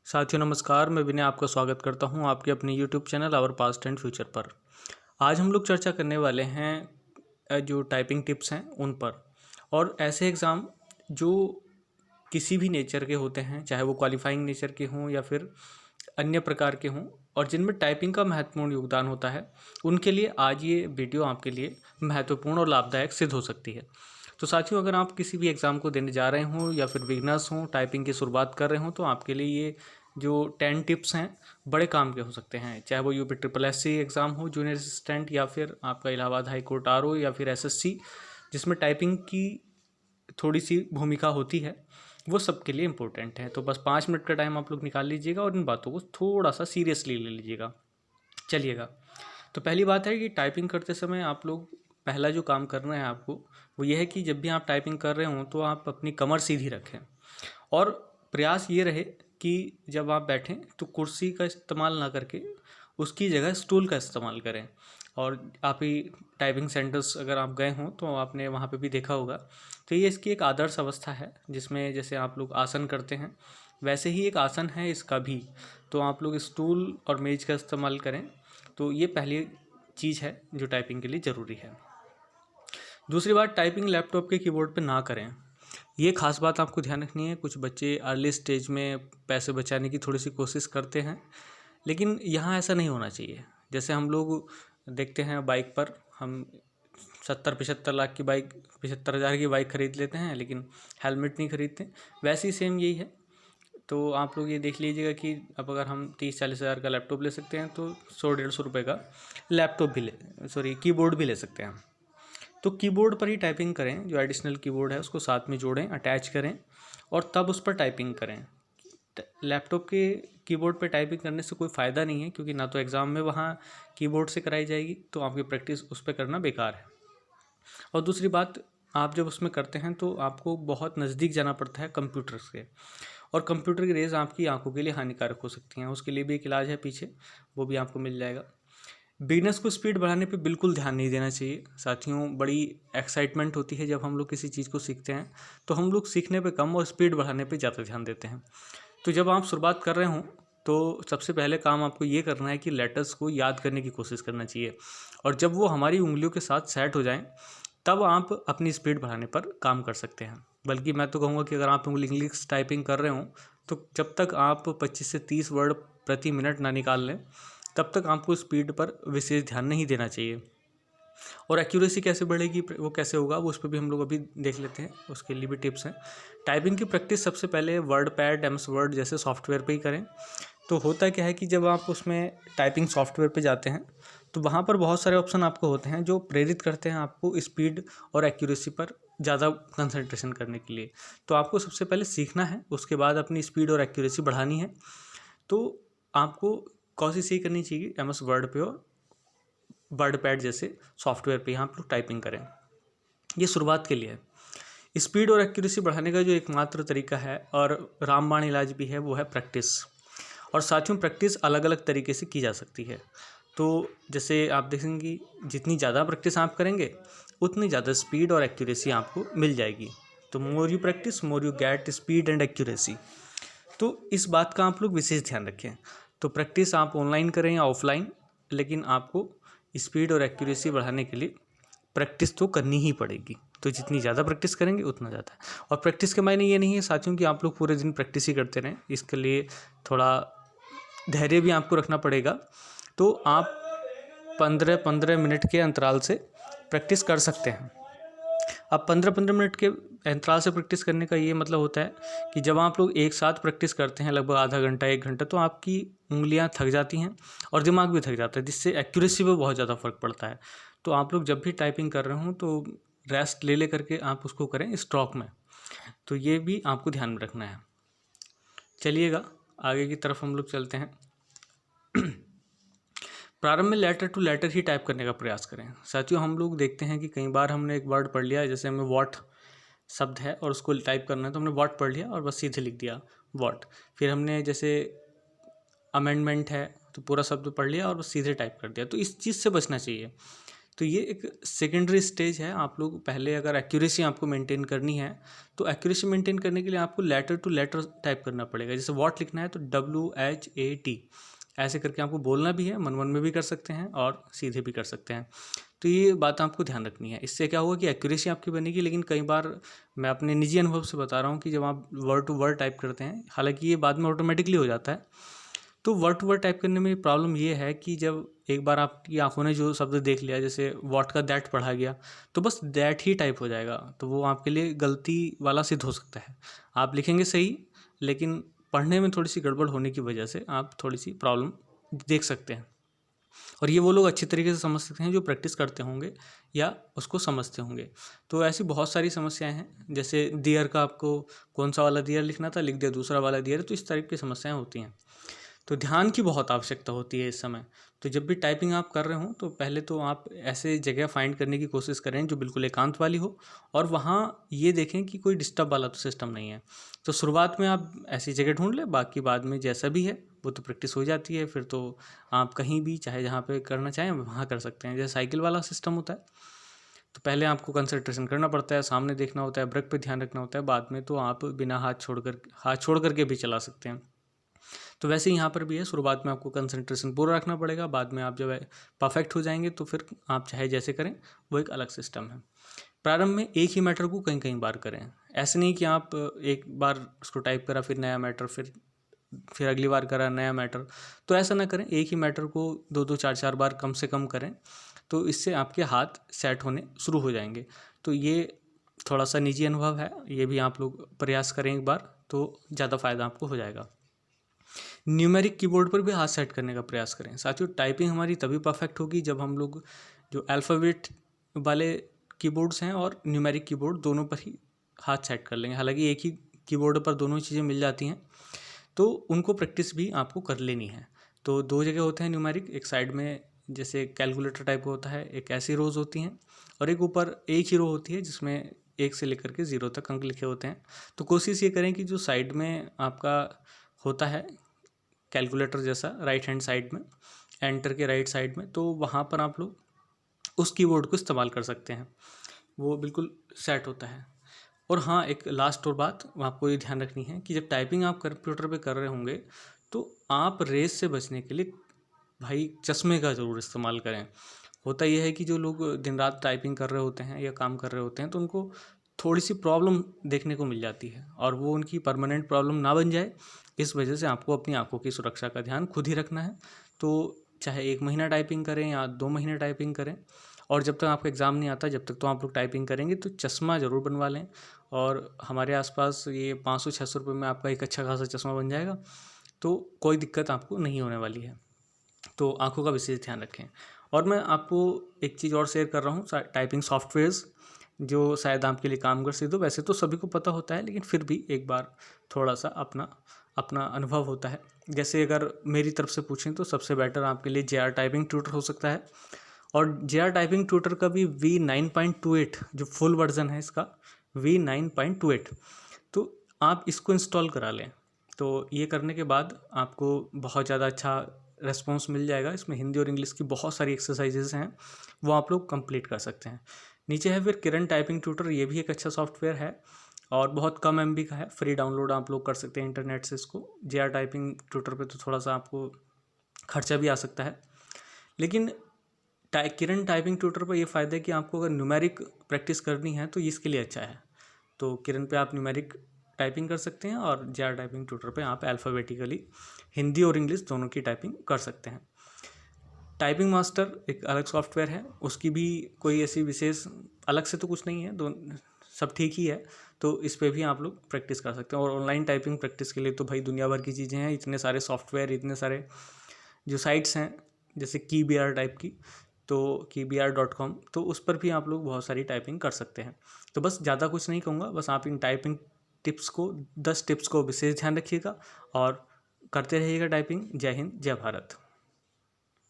साथियों नमस्कार, मैं विनय आपका स्वागत करता हूं आपके अपने YouTube channel our past and future पर। आज हम लोग चर्चा करने वाले हैं जो टाइपिंग टिप्स हैं उन पर, और ऐसे एग्ज़ाम जो किसी भी नेचर के होते हैं, चाहे वो क्वालिफाइंग नेचर के हों या फिर अन्य प्रकार के हों, और जिनमें टाइपिंग का महत्वपूर्ण योगदान होता है, उनके लिए आज ये वीडियो आपके लिए महत्वपूर्ण और लाभदायक सिद्ध हो सकती है। तो साथियों, अगर आप किसी भी एग्ज़ाम को देने जा रहे हों या फिर बिगनर्स हों, टाइपिंग की शुरुआत कर रहे हों, तो आपके लिए ये जो 10 टिप्स हैं बड़े काम के हो सकते हैं। चाहे वो यूपी ट्रिपल एससी एग्ज़ाम हो जूनियर असिस्टेंट, या फिर आपका Allahabad High Court R O, या फिर एसएससी जिसमें टाइपिंग की थोड़ी सी भूमिका होती है, वो सबके लिए इम्पोर्टेंट है। तो बस 5 मिनट का टाइम आप लोग निकाल लीजिएगा और इन बातों को थोड़ा सा सीरियसली ले लीजिएगा। चलिएगा, तो पहली बात है कि टाइपिंग करते समय आप लोग पहला जो काम करना है आपको, वो ये है कि जब भी आप टाइपिंग कर रहे हों तो आप अपनी कमर सीधी रखें, और प्रयास ये रहे कि जब आप बैठें तो कुर्सी का इस्तेमाल ना करके उसकी जगह स्टूल का इस्तेमाल करें। और आप ही टाइपिंग सेंटर्स अगर आप गए हों तो आपने वहाँ पे भी देखा होगा। तो ये इसकी एक आदर्श अवस्था है जिसमें जैसे आप लोग आसन करते हैं वैसे ही एक आसन है इसका भी। तो आप लोग स्टूल और मेज का इस्तेमाल करें। तो ये पहली चीज़ है जो टाइपिंग के लिए ज़रूरी है। दूसरी बात, टाइपिंग लैपटॉप के कीबोर्ड पे ना करें। ये खास बात आपको ध्यान रखनी है। कुछ बच्चे अर्ली स्टेज में पैसे बचाने की थोड़ी सी कोशिश करते हैं, लेकिन यहाँ ऐसा नहीं होना चाहिए। जैसे हम लोग देखते हैं बाइक पर, हम 70-75 लाख की बाइक, 75,000 की बाइक खरीद लेते हैं, लेकिन हेलमेट नहीं खरीदते। वैसे ही सेम यही है। तो आप लोग ये देख लीजिएगा कि अब अगर हम 30-40 हज़ार का लैपटॉप ले सकते हैं तो 100-150 रुपये का लैपटॉप भी कीबोर्ड भी ले सकते हैं। तो कीबोर्ड पर ही टाइपिंग करें। जो एडिशनल कीबोर्ड है उसको साथ में जोड़ें, अटैच करें और तब उस पर टाइपिंग करें। लैपटॉप के कीबोर्ड पर टाइपिंग करने से कोई फ़ायदा नहीं है, क्योंकि ना तो एग्ज़ाम में वहाँ कीबोर्ड से कराई जाएगी, तो आपकी प्रैक्टिस उस पर करना बेकार है। और दूसरी बात, आप जब उसमें करते हैं तो आपको बहुत नज़दीक जाना पड़ता है कंप्यूटर से, और कंप्यूटर की रेज़ आपकी आंखों के लिए हानिकारक हो सकती हैं। उसके लिए भी एक इलाज है पीछे, वो भी आपको मिल जाएगा। बिगनर्स को स्पीड बढ़ाने पे बिल्कुल ध्यान नहीं देना चाहिए साथियों। बड़ी एक्साइटमेंट होती है जब हम लोग किसी चीज़ को सीखते हैं, तो हम लोग सीखने पे कम और स्पीड बढ़ाने पे ज़्यादा ध्यान देते हैं। तो जब आप शुरुआत कर रहे हों तो सबसे पहले काम आपको ये करना है कि लेटर्स को याद करने की कोशिश करना चाहिए, और जब वो हमारी उंगलियों के साथ सेट हो जाएं तब आप अपनी स्पीड बढ़ाने पर काम कर सकते हैं। बल्कि मैं तो कहूँगा कि अगर आप इंग्लिश टाइपिंग कर रहे हों तो जब तक आप 25 से 30 वर्ड प्रति मिनट ना निकाल लें, तब तक आपको स्पीड पर विशेष ध्यान नहीं देना चाहिए। और एक्यूरेसी कैसे बढ़ेगी, वो कैसे होगा, वो उस पर भी हम लोग अभी देख लेते हैं। उसके लिए भी टिप्स हैं। टाइपिंग की प्रैक्टिस सबसे पहले वर्ड पैड, एमएस वर्ड जैसे सॉफ्टवेयर पे ही करें। तो होता क्या है कि जब आप उसमें टाइपिंग सॉफ्टवेयर पे जाते हैं तो वहाँ पर बहुत सारे ऑप्शन आपको होते हैं जो प्रेरित करते हैं आपको स्पीड और एक्यूरेसी पर ज़्यादा कंसंट्रेशन करने के लिए। तो आपको सबसे पहले सीखना है, उसके बाद अपनी स्पीड और एक्यूरेसी बढ़ानी है। तो आपको कोशिश ये करनी चाहिए एमएस वर्ड पे और वर्ड पैड जैसे सॉफ्टवेयर पे यहाँ आप लोग टाइपिंग करें। ये शुरुआत के लिए है। स्पीड और एक्यूरेसी बढ़ाने का जो एकमात्र तरीका है और रामबाण इलाज भी है, वो है प्रैक्टिस। और साथियों, प्रैक्टिस अलग अलग तरीके से की जा सकती है। तो जैसे आप देखेंगे जितनी ज़्यादा प्रैक्टिस आप करेंगे उतनी ज़्यादा स्पीड और एक्यूरेसी आपको मिल जाएगी। तो more you practice more you get speed and accuracy. तो इस बात का आप लोग विशेष ध्यान रखें। तो प्रैक्टिस आप ऑनलाइन करें या ऑफलाइन, लेकिन आपको स्पीड और एक्यूरेसी बढ़ाने के लिए प्रैक्टिस तो करनी ही पड़ेगी। तो जितनी ज़्यादा प्रैक्टिस करेंगे उतना ज़्यादा है। और प्रैक्टिस के मायने ये नहीं है साथियों कि आप लोग पूरे दिन प्रैक्टिस ही करते रहें। इसके लिए थोड़ा धैर्य भी आपको रखना पड़ेगा। तो आप 15-15 मिनट के अंतराल से प्रैक्टिस कर सकते हैं। अब 15-15 मिनट के अंतराल से प्रैक्टिस करने का ये मतलब होता है कि जब आप लोग एक साथ प्रैक्टिस करते हैं लगभग आधा घंटा 1 घंटा, तो आपकी उंगलियां थक जाती हैं और दिमाग भी थक जाता है, जिससे एक्यूरेसी पे बहुत ज़्यादा फ़र्क पड़ता है। तो आप लोग जब भी टाइपिंग कर रहे हों तो रेस्ट ले करके आप उसको करें स्ट्रोक में। तो ये भी आपको ध्यान में रखना है। चलिएगा, आगे की तरफ हम लोग चलते हैं। प्रारंभ में लेटर टू लेटर ही टाइप करने का प्रयास करें। साथियों, हम लोग देखते हैं कि कई बार हमने एक वर्ड पढ़ लिया, जैसे हमें वॉट शब्द है और उसको टाइप करना है, तो हमने वॉट पढ़ लिया और बस सीधे लिख दिया वॉट। फिर हमने जैसे अमेंडमेंट है तो पूरा शब्द पढ़ लिया और बस सीधे टाइप कर दिया। तो इस चीज़ से बचना चाहिए। तो ये एक सेकेंडरी स्टेज है। आप लोग पहले अगर एक्यूरेसी आपको मेंटेन करनी है तो एक्यूरेसी मेंटेन करने के लिए आपको लेटर टू लेटर टाइप करना पड़ेगा। जैसे वॉट लिखना है तो WHAT ऐसे करके आपको बोलना भी है, मन मन में भी कर सकते हैं और सीधे भी कर सकते हैं। तो ये बात आपको ध्यान रखनी है। इससे क्या होगा कि एक्यूरेसी आपकी बनेगी। लेकिन कई बार मैं अपने निजी अनुभव से बता रहा हूँ कि जब आप वर्ड टू वर्ड टाइप करते हैं, हालांकि ये बाद में ऑटोमेटिकली हो जाता है, तो वर्ड टू वर्ड टाइप करने में प्रॉब्लम ये है कि जब एक बार आपकी आंखों ने जो शब्द देख लिया, जैसे वॉट का दैट पढ़ा गया, तो बस दैट ही टाइप हो जाएगा, तो वो आपके लिए गलती वाला सिद्ध हो सकता है। आप लिखेंगे सही, लेकिन पढ़ने में थोड़ी सी गड़बड़ होने की वजह से आप थोड़ी सी प्रॉब्लम देख सकते हैं। और ये वो लोग अच्छी तरीके से समझ सकते हैं जो प्रैक्टिस करते होंगे या उसको समझते होंगे। तो ऐसी बहुत सारी समस्याएं हैं, जैसे दियर का आपको कौन सा वाला दियर लिखना था, लिख दिया दूसरा वाला दियर, तो इस तरह की समस्याएं होती हैं। तो ध्यान की बहुत आवश्यकता होती है इस समय। तो जब भी टाइपिंग आप कर रहे हो तो पहले तो आप ऐसे जगह फाइंड करने की कोशिश करें जो बिल्कुल एकांत वाली हो, और वहाँ ये देखें कि कोई डिस्टर्ब वाला तो सिस्टम नहीं है। तो शुरुआत में आप ऐसी जगह ढूंढ लें, बाकी बाद में जैसा भी है वो तो प्रैक्टिस हो जाती है। फिर तो आप कहीं भी चाहे जहाँ पे करना चाहें वहाँ कर सकते हैं। जैसे साइकिल वाला सिस्टम होता है, तो पहले आपको कंसंट्रेशन करना पड़ता है, सामने देखना होता है, ब्रेक पे ध्यान रखना होता है, बाद में तो आप बिना हाथ छोड़ करके भी चला सकते हैं। तो वैसे यहाँ पर भी है, शुरुआत में आपको कंसंट्रेशन पूरा रखना पड़ेगा, बाद में आप जब परफेक्ट हो जाएंगे तो फिर आप चाहे जैसे करें, वो एक अलग सिस्टम है। प्रारंभ में एक ही मैटर को कई कई बार करें। ऐसे नहीं कि आप एक बार उसको टाइप करा फिर नया मैटर, फिर अगली बार करा नया मैटर, तो ऐसा ना करें। एक ही मैटर को 2-2 4-4 बार कम से कम करें, तो इससे आपके हाथ सेट होने शुरू हो जाएंगे। तो ये थोड़ा सा निजी अनुभव है, ये भी आप लोग प्रयास करें एक बार, तो ज़्यादा फ़ायदा आपको हो जाएगा। न्यूमेरिक कीबोर्ड पर भी हाथ सेट करने का प्रयास करें। साथियों, टाइपिंग हमारी तभी परफेक्ट होगी जब हम लोग जो अल्फ़ाबेट वाले कीबोर्ड्स हैं और न्यूमेरिक कीबोर्ड दोनों पर ही हाथ सेट कर लेंगे। हालांकि एक ही कीबोर्ड पर दोनों चीज़ें मिल जाती हैं, तो उनको प्रैक्टिस भी आपको कर लेनी है। तो 2 जगह होते हैं न्यूमेरिक, एक साइड में जैसे कैलकुलेटर टाइप का होता है, एक ऐसी रोज़ होती हैं, और एक ऊपर एक ही रो होती है जिसमें 1 से लेकर के 0 तक अंक लिखे होते हैं। तो कोशिश ये करें कि जो साइड में आपका होता है कैलकुलेटर जैसा, राइट हैंड साइड में, एंटर के राइट साइड में, तो वहाँ पर आप लोग उस कीबोर्ड को इस्तेमाल कर सकते हैं, वो बिल्कुल सेट होता है। और हाँ, एक लास्ट और बात आपको ये ध्यान रखनी है कि जब टाइपिंग आप कंप्यूटर पे कर रहे होंगे तो आप रेस से बचने के लिए भाई चश्मे का ज़रूर इस्तेमाल करें। होता यह है कि जो लोग दिन रात टाइपिंग कर रहे होते हैं या काम कर रहे होते हैं, तो उनको थोड़ी सी प्रॉब्लम देखने को मिल जाती है, और वो उनकी परमानेंट प्रॉब्लम ना बन जाए, इस वजह से आपको अपनी आंखों की सुरक्षा का ध्यान खुद ही रखना है। तो चाहे 1 महीना टाइपिंग करें या 2 महीने टाइपिंग करें, और जब तक आपका एग्ज़ाम नहीं आता जब तक तो आप लोग टाइपिंग करेंगे, तो चश्मा ज़रूर बनवा लें। और हमारे आसपास ये 500-600 रुपये में आपका एक अच्छा खासा चश्मा बन जाएगा, तो कोई दिक्कत आपको नहीं होने वाली है। तो आंखों का विशेष ध्यान रखें। और मैं आपको एक चीज़ और शेयर कर रहा हूँ, टाइपिंग सॉफ्टवेयर्स जो शायद आपके लिए काम कर सकते हो। वैसे तो सभी को पता होता है, लेकिन फिर भी एक बार थोड़ा सा अपना अपना अनुभव होता है। जैसे अगर मेरी तरफ से पूछें तो सबसे बेटर आपके लिए JR टाइपिंग ट्यूटर हो सकता है। और JR टाइपिंग ट्यूटर का भी V9.28 जो फुल वर्जन है इसका, V9.28, तो आप इसको इंस्टॉल करा लें। तो ये करने के बाद आपको बहुत ज़्यादा अच्छा रेस्पॉन्स मिल जाएगा। इसमें हिंदी और इंग्लिश की बहुत सारी एक्सरसाइजेज हैं, वो आप लोग कंप्लीट कर सकते हैं। नीचे है फिर किरण टाइपिंग ट्यूटर, ये भी एक अच्छा सॉफ्टवेयर है और बहुत कम MB का है, फ्री डाउनलोड आप लोग कर सकते हैं इंटरनेट से इसको। JR टाइपिंग ट्यूटर पे तो थोड़ा सा आपको खर्चा भी आ सकता है, लेकिन किरण टाइपिंग ट्यूटर पर ये फ़ायदा है कि आपको अगर न्यूमेरिक प्रैक्टिस करनी है तो इसके लिए अच्छा है। तो किरण पे आप न्यूमेरिक टाइपिंग कर सकते हैं, और JR टाइपिंग ट्यूटर पे आप अल्फ़ाबेटिकली हिंदी और इंग्लिश दोनों की टाइपिंग कर सकते हैं। टाइपिंग मास्टर एक अलग सॉफ्टवेयर है, उसकी भी कोई ऐसी विशेष अलग से तो कुछ नहीं है, सब ठीक ही है। तो इस पे भी आप लोग प्रैक्टिस कर सकते हैं। और ऑनलाइन टाइपिंग प्रैक्टिस के लिए तो भाई दुनिया भर की चीज़ें हैं, इतने सारे सॉफ्टवेयर, इतने सारे जो साइट्स हैं, जैसे KeyBR टाइप की, तो keybr.com, तो उस पर भी आप लोग बहुत सारी टाइपिंग कर सकते हैं। तो बस ज़्यादा कुछ नहीं कहूँगा, बस आप इन टाइपिंग टिप्स को 10 टिप्स को विशेष ध्यान रखिएगा और करते रहिएगा टाइपिंग। जय हिंद, जय भारत।